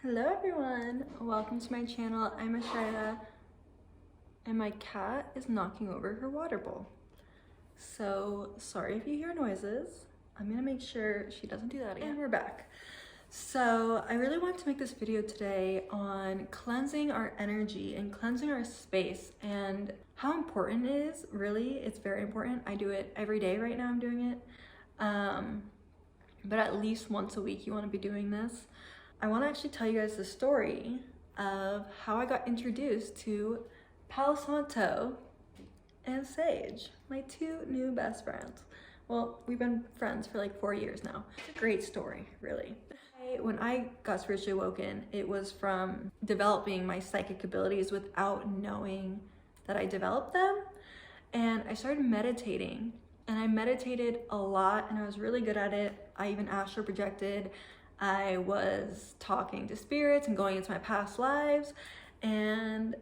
Hello everyone, welcome to my channel. I'm Ashida and my cat is knocking over her water bowl. So sorry if you hear noises. I'm gonna make sure she doesn't do that again. And we're back. So I really want to make this video today on cleansing our energy and cleansing our space and how important it is. Really, it's very important. I do it every day right now. I'm doing it. But at least once a week you want to be doing this. I want to actually tell you guys the story of how I got introduced to Palo Santo and Sage, my two new best friends. Well, we've been friends for like 4 years now. It's a great story, really. When I got spiritually awoken, it was from developing my psychic abilities without knowing that I developed them. And I started meditating, and I meditated a lot, and I was really good at it. I even astral projected. I was talking to spirits and going into my past lives, and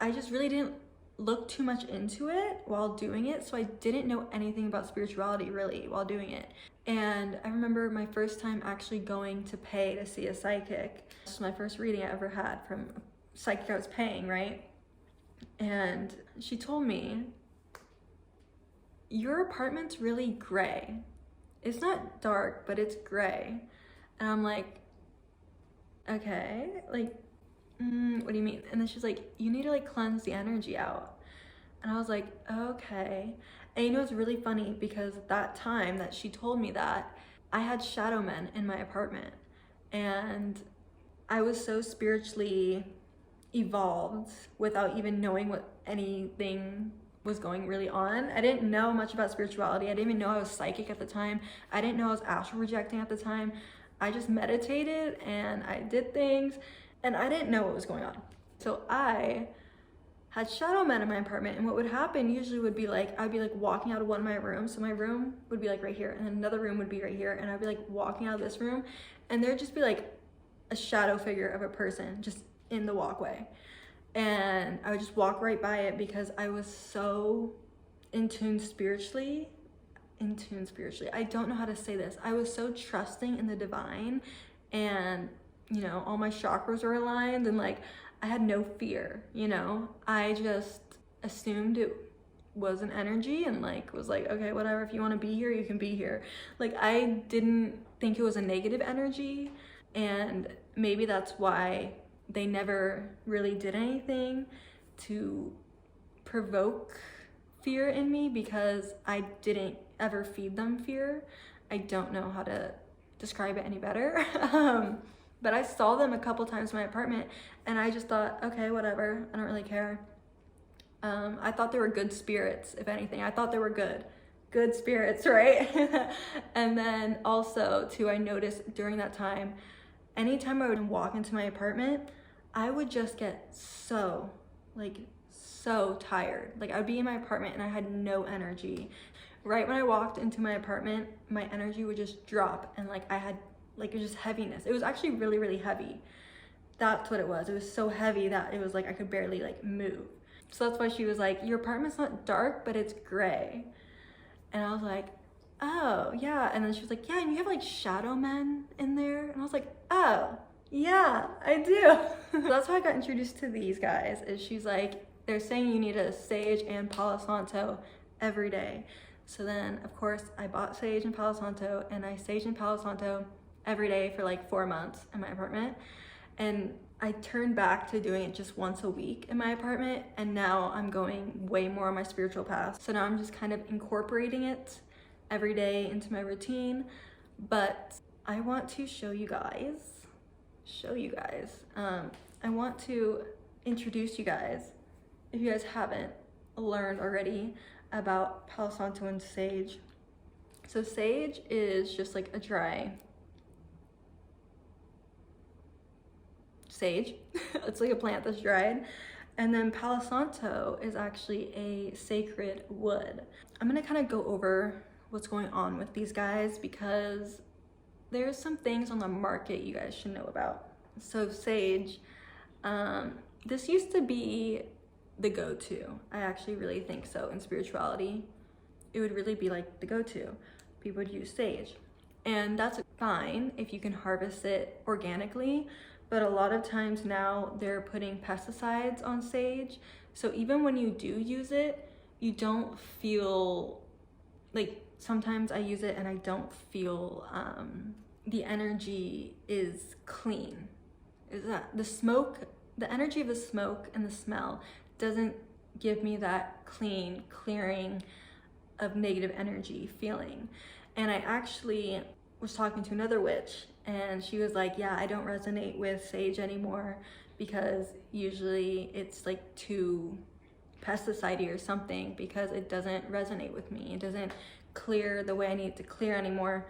I just really didn't look too much into it while doing it, so I didn't know anything about spirituality really while doing it. And I remember my first time actually going to pay to see a psychic. This was my first reading I ever had from a psychic I was paying, right? And she told me, your apartment's really gray. It's not dark, but it's gray. And I'm like, okay, like, what do you mean? And then she's like, you need to like cleanse the energy out. And I was like, okay. And you know, it's really funny because that time that she told me that, I had shadow men in my apartment, and I was so spiritually evolved without even knowing what anything was going really on. I didn't know much about spirituality. I didn't even know I was psychic at the time. I didn't know I was astral projecting at the time. I just meditated and I did things, and I didn't know what was going on. So I had shadow men in my apartment, and what would happen usually would be like, I'd be like walking out of one of my rooms. So my room would be like right here, and then another room would be right here, and I'd be like walking out of this room, and there'd just be like a shadow figure of a person just in the walkway. And I would just walk right by it because I was so in tune spiritually. I don't know how to say this. I was so trusting in the divine, and you know, all my chakras were aligned, and like I had no fear, you know. I just assumed it was an energy and like was like, okay, whatever, if you want to be here, you can be here. Like I didn't think it was a negative energy, and maybe that's why they never really did anything to provoke fear in me, because I didn't ever feed them fear. I don't know how to describe it any better. But I saw them a couple times in my apartment, and I just thought, okay, whatever, I don't really care. I thought they were good spirits, if anything. I thought they were good spirits, right? And then also too, I noticed during that time, anytime I would walk into my apartment, I would just get so tired. Like I would be in my apartment and I had no energy. Right when I walked into my apartment, my energy would just drop, and like I had like it was just heaviness. It was actually really, really heavy. That's what it was. It was so heavy that it was like I could barely like move. So that's why she was like, your apartment's not dark, but it's gray. And I was like, oh yeah. And then she was like, yeah, and you have like shadow men in there. And I was like, oh yeah, I do. So that's how I got introduced to these guys. Is she's like, they're saying you need a Sage and Palo Santo every day. So then of course I bought Sage and Palo Santo, and I Sage and Palo Santo every day for like 4 months in my apartment. And I turned back to doing it just once a week in my apartment, and now I'm going way more on my spiritual path. So now I'm just kind of incorporating it every day into my routine. But I want to show you guys. I want to introduce you guys, if you guys haven't learned already, about Palo Santo and Sage. So Sage is just like a dry sage. It's like a plant that's dried. And then Palo Santo is actually a sacred wood. I'm gonna kind of go over what's going on with these guys, because there's some things on the market you guys should know about. So Sage, this used to be the go-to. I actually really think so. In spirituality, it would really be like the go-to. People would use Sage. And that's fine if you can harvest it organically, but a lot of times now they're putting pesticides on sage. So even when you do use it, you don't feel like, sometimes I use it and I don't feel the energy is clean. Is that the smoke, the energy of the smoke and the smell doesn't give me that clean, clearing of negative energy feeling. And I actually was talking to another witch and she was like, yeah, I don't resonate with sage anymore because usually it's like too pesticide-y or something, because it doesn't resonate with me. It doesn't clear the way I need it to clear anymore.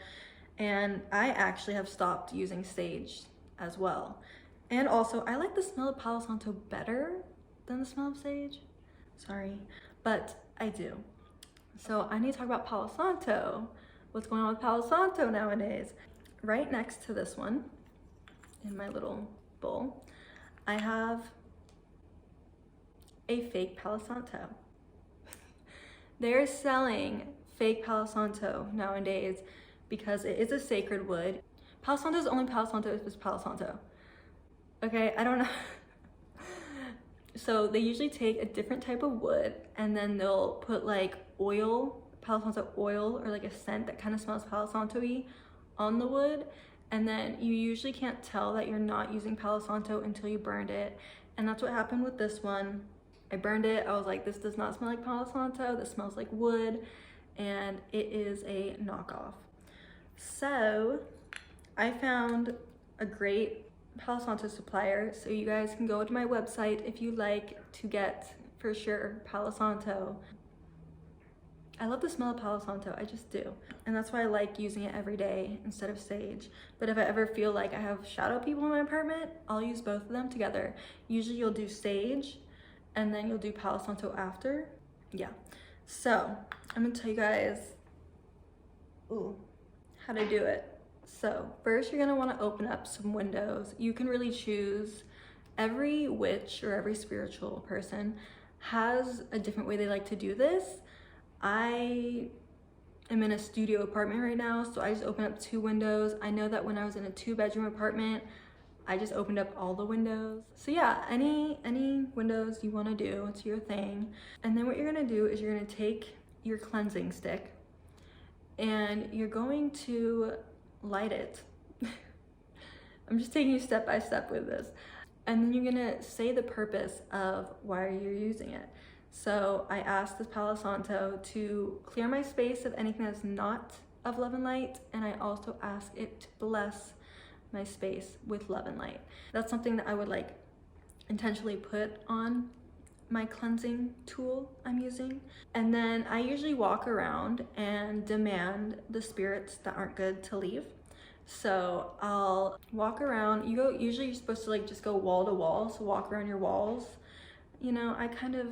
And I actually have stopped using sage as well. And also, I like the smell of Palo Santo better than the smell of sage. Sorry, but I do. So I need to talk about Palo Santo. What's going on with Palo Santo nowadays? Right next to this one, in my little bowl, I have a fake Palo Santo. They're selling fake Palo Santo nowadays because it is a sacred wood. Palo Santo is only Palo Santo if it's Palo Santo. Okay, I don't know. So they usually take a different type of wood and then they'll put like oil, Palo Santo oil, or like a scent that kind of smells Palo Santo-y on the wood. And then you usually can't tell that you're not using Palo Santo until you burned it. And that's what happened with this one. I burned it. I was like, this does not smell like Palo Santo. This smells like wood. And it is a knockoff. So I found a great Palo Santo supplier, so you guys can go to my website if you like to get, for sure, Palo Santo. I love the smell of Palo Santo, I just do. And that's why I like using it every day instead of sage. But if I ever feel like I have shadow people in my apartment, I'll use both of them together. Usually you'll do sage and then you'll do Palo Santo after. Yeah. So I'm gonna tell you guys how to do it. So first you're gonna wanna open up some windows. You can really choose. Every witch or every spiritual person has a different way they like to do this. I am in a studio apartment right now, so I just open up 2 windows. I know that when I was in a 2-bedroom apartment, I just opened up all the windows. So yeah, any windows you wanna do, it's your thing. And then what you're gonna do is you're gonna take your cleansing stick and you're going to light it. I'm just taking you step by step with this. And then you're gonna say the purpose of why you're using it. So I asked this Palo Santo to clear my space of anything that's not of love and light, and I also ask it to bless my space with love and light. That's something that I would like intentionally put on my cleansing tool I'm using. And then I usually walk around and demand the spirits that aren't good to leave. So I'll walk around. Usually you're supposed to like just go wall to wall, so walk around your walls. You know, I kind of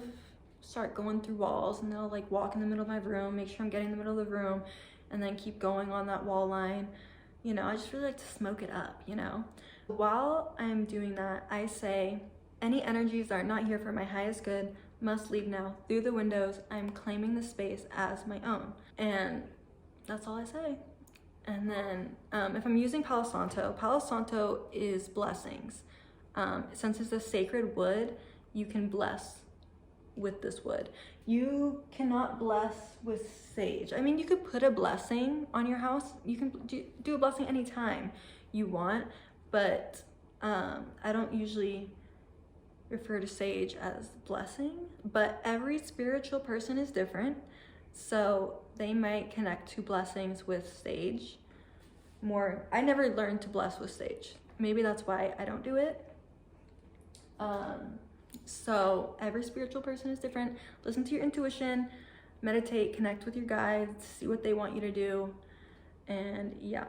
start going through walls and then I'll like walk in the middle of my room, make sure I'm getting in the middle of the room, and then keep going on that wall line. You know, I just really like to smoke it up, you know. While I'm doing that, I say, any energies that are not here for my highest good must leave now. Through the windows, I'm claiming the space as my own. And that's all I say. And then if I'm using Palo Santo is blessings. Since it's a sacred wood, you can bless with this wood. You cannot bless with sage. I mean, you could put a blessing on your house. You can do a blessing anytime you want, but I don't usually refer to sage as blessing, but every spiritual person is different. So they might connect to blessings with sage more. I never learned to bless with sage. Maybe that's why I don't do it. So every spiritual person is different. Listen to your intuition, meditate, connect with your guides, see what they want you to do. And yeah,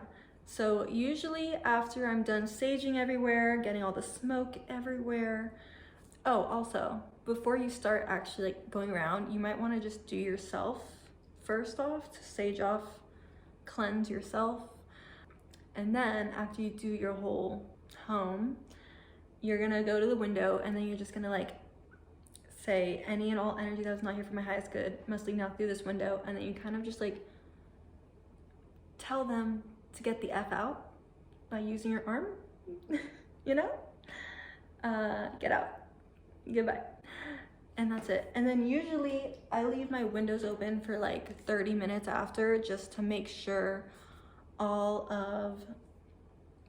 so usually after I'm done saging everywhere, getting all the smoke everywhere. Oh, also, before you start actually like going around, you might want to just do yourself first off, to sage off, cleanse yourself. And then after you do your whole home, you're gonna go to the window and then you're just gonna like say, any and all energy that's not here for my highest good must leave now through this window. And then you kind of just like tell them to get the F out by using your arm. you know? Get out, goodbye. And that's it. And then usually I leave my windows open for like 30 minutes after, just to make sure all of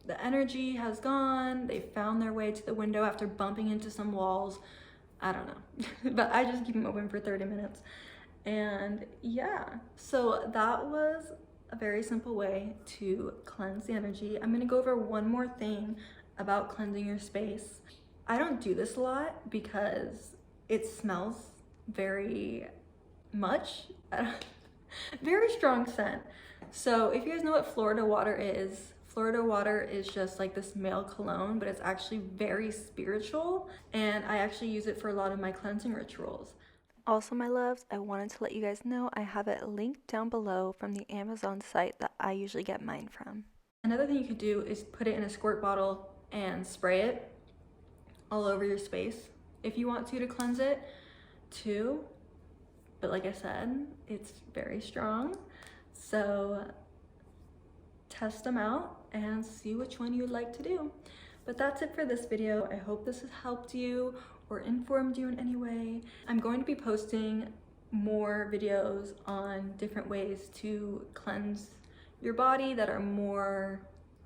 the energy has gone. They found their way to the window after bumping into some walls. I don't know. But I just keep them open for 30 minutes. And yeah, so that was a very simple way to cleanse the energy. I'm gonna go over one more thing about cleansing your space. I don't do this a lot because it smells very much. Very strong scent. So if you guys know what Florida water is just like this male cologne, but it's actually very spiritual, and I actually use it for a lot of my cleansing rituals. Also, my loves, I wanted to let you guys know I have it linked down below from the Amazon site that I usually get mine from. Another thing you could do is put it in a squirt bottle and spray it all over your space if you want to cleanse it too. But like I said, it's very strong. So test them out and see which one you would like to do. But that's it for this video. I hope this has helped you or informed you in any way. I'm going to be posting more videos on different ways to cleanse your body that are more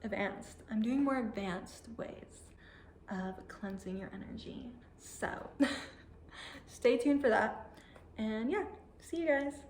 advanced. I'm doing more advanced ways of cleansing your energy. So stay tuned for that. And yeah, see you guys.